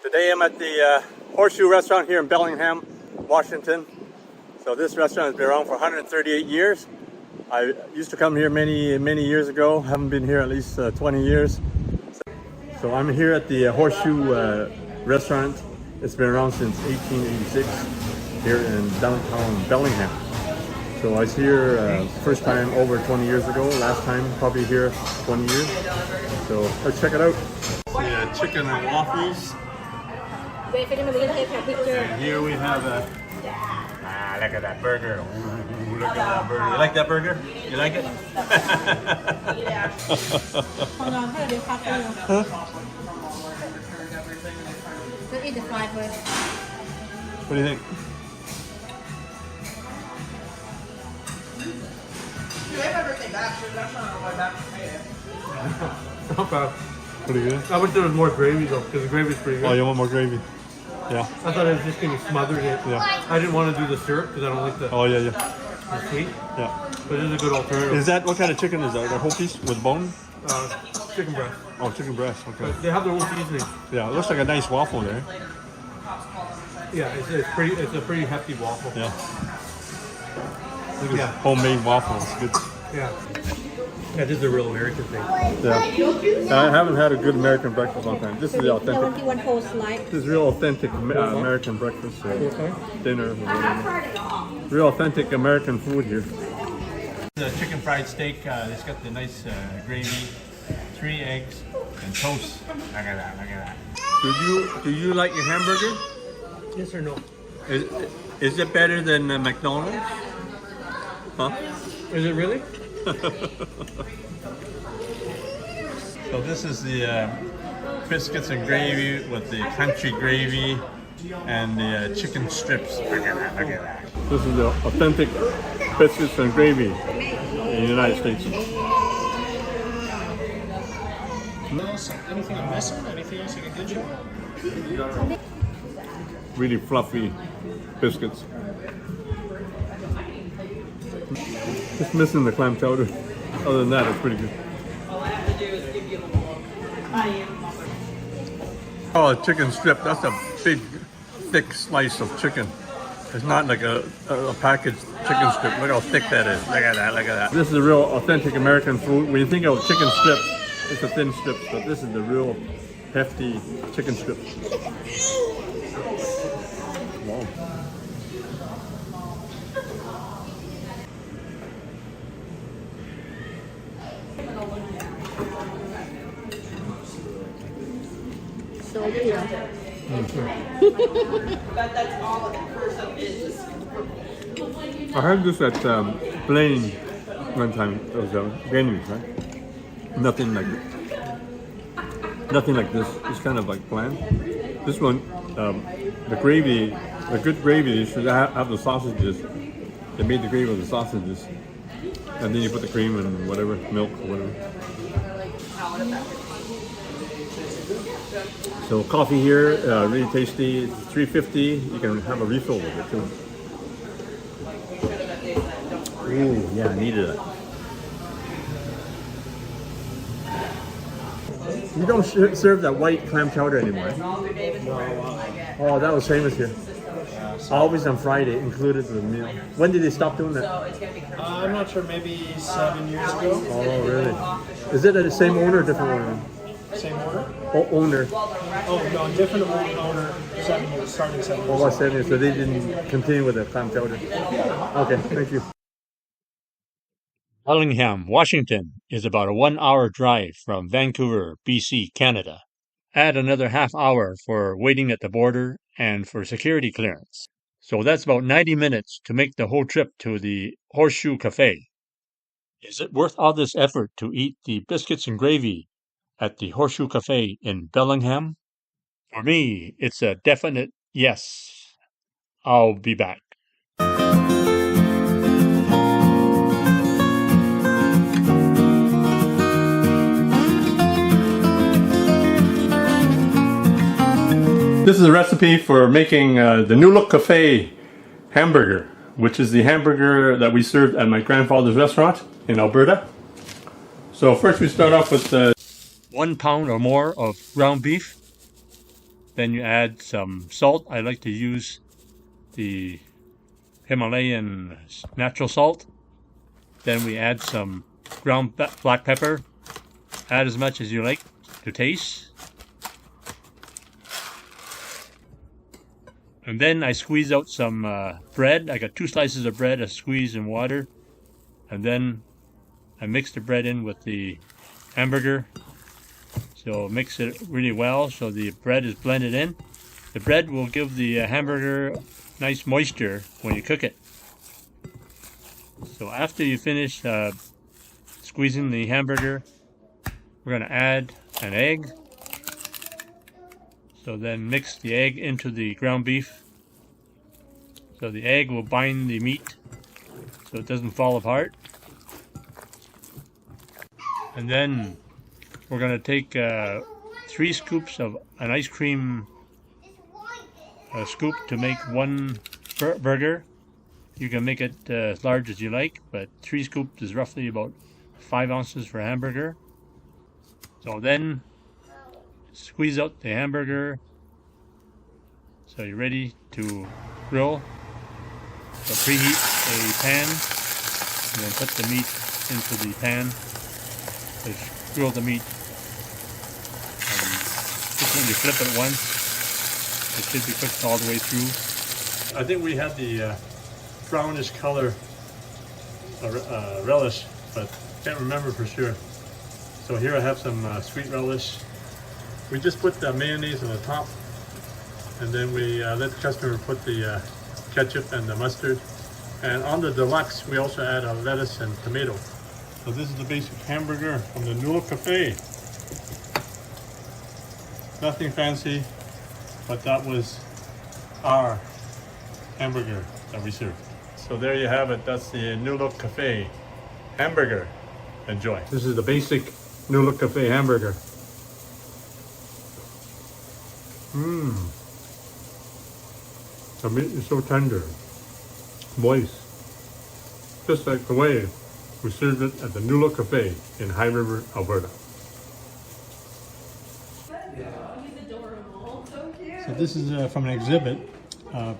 Today I'm at the Horseshoe restaurant here in Bellingham, Washington. So this restaurant has been around for 138 years. I used to come here many years ago. Haven't been here at least 20 years. So I'm here at the Horseshoe restaurant. It's been around since 1886 here in downtown Bellingham. So I was here first time over 20 years ago. Last time probably here 20 years. So let's check it out. The chicken and waffles. Wait for them to take a picture. And here we have a look at that burger. Ooh, look at that burger. You like that burger? You like it? Hold on, hold it, huh? Let's eat the fried first. What do you think? They've never came back. That's not on my back. Not bad. Pretty good. I wish there was more gravy though, because the gravy's pretty good. Oh, you want more gravy? Yeah. I thought I was just going to smother it. Yeah. I didn't want to do the syrup because I don't like the, Oh, yeah. the sweet, Yeah. but it is a good alternative. Is that, what kind of chicken is that? A whole piece with bone? Chicken breast. Oh, chicken breast. Okay. But they have their own seasoning. Yeah, it looks like a nice waffle there. Yeah, it's a pretty hefty waffle. Yeah. Look at Yeah. this homemade waffle. It's good. Yeah. That is a real American thing. Yeah. I haven't had a good American breakfast in a long time. This is the authentic. One whole slice. This is real authentic American breakfast or dinner or whatever. Real authentic American food here. The chicken fried steak. It's got the nice gravy, 3 eggs, and toast. Look at that! Look at that. Do you like your hamburger? Yes or no? Is it better than McDonald's? Huh? Is it really? So this is the biscuits and gravy with the country gravy and the chicken strips. Look at that, look at that. This is the authentic biscuits and gravy in the United States. Anything I'm missing? Anything else I can get you? Really fluffy biscuits. Just missing the clam chowder. Other than that, it's pretty good. Oh, a chicken strip. That's a big, thick slice of chicken. It's not like a packaged chicken strip. Look how thick that is. Look at that, look at that. This is a real authentic American food. When you think of chicken strips, it's a thin strip, but this is the real hefty chicken strip. Wow. So good. That's all of it. First up is I heard this at Blaine one time. It was Vietnamese, right? Nothing like this. It's kind of like bland. This one, the gravy, the good gravy should have the sausages. They made the gravy with the sausages, and then you put the cream and whatever, milk or whatever. So coffee here, really tasty. It's $3.50. You can have a refill with it too. Ooh, yeah, I needed it. You don't serve that white clam chowder anymore. Oh, that was famous here. Always on Friday, included in the meal. When did they stop doing that? I'm not sure, maybe 7 years ago. Oh, really? Is it the same owner or different owner? Same owner? Oh, owner. Oh, no, different owner. 7 years, starting 7 years. Oh, about 7 years, so they didn't continue with the clam chowder. Okay, thank you. Bellingham, Washington is about a 1-hour drive from Vancouver, BC, Canada. Add another half hour for waiting at the border and for security clearance. So that's about 90 minutes to make the whole trip to the Horseshoe Cafe. Is it worth all this effort to eat the biscuits and gravy at the Horseshoe Cafe in Bellingham? For me, it's a definite yes. I'll be back. This is a recipe for making the New Look Cafe hamburger, which is the hamburger that we served at my grandfather's restaurant in Alberta. So first we start off with 1 pound or more of ground beef, Then you add some salt. I like to use the Himalayan natural salt. Then we add some ground black pepper. Add as much as you like to taste. And then I squeeze out some bread. I got 2 slices of bread I squeeze in water. And then I mix the bread in with the hamburger. So mix it really well so the bread is blended in. The bread will give the hamburger nice moisture when you cook it. So after you finish squeezing the hamburger, we're going to add an egg. So then mix the egg into the ground beef. So the egg will bind the meat so it doesn't fall apart. And then we're going to take 3 scoops of an ice cream scoop to make 1 burger. You can make it as large as you like, but 3 scoops is roughly about 5 ounces for a hamburger. So then squeeze out the hamburger. So you're ready to grill. So preheat a pan and then put the meat into the pan. Just grill the meat. Just when you flip it once, it should be cooked all the way through. I think we had the brownish color relish, but can't remember for sure. So here I have some sweet relish. We just put the mayonnaise on the top, and then we let the customer put the ketchup and the mustard. And on the deluxe, we also add a lettuce and tomato. So this is the basic hamburger from the U.S.A. Cafe. Nothing fancy, but that was our hamburger that we served. So there you have it. That's the U.S.A. Cafe hamburger. Enjoy. This is the basic U.S.A. Cafe hamburger. The meat is so tender, moist, just like the way we served it at the U.S.A. Cafe in High River, Alberta. So this is from an exhibit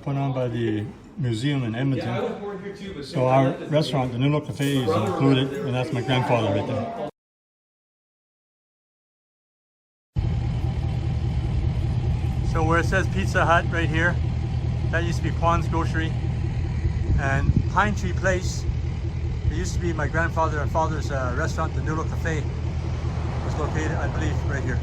put on by the museum in Edmonton. So our restaurant, the U.S.A. Cafe, is included, and that's my grandfather right there. So where it says Pizza Hut right here, that used to be Kwan's Grocery. And Pine Tree Place, it used to be my grandfather and father's restaurant, the U.S.A. Cafe, was located, I believe, right here.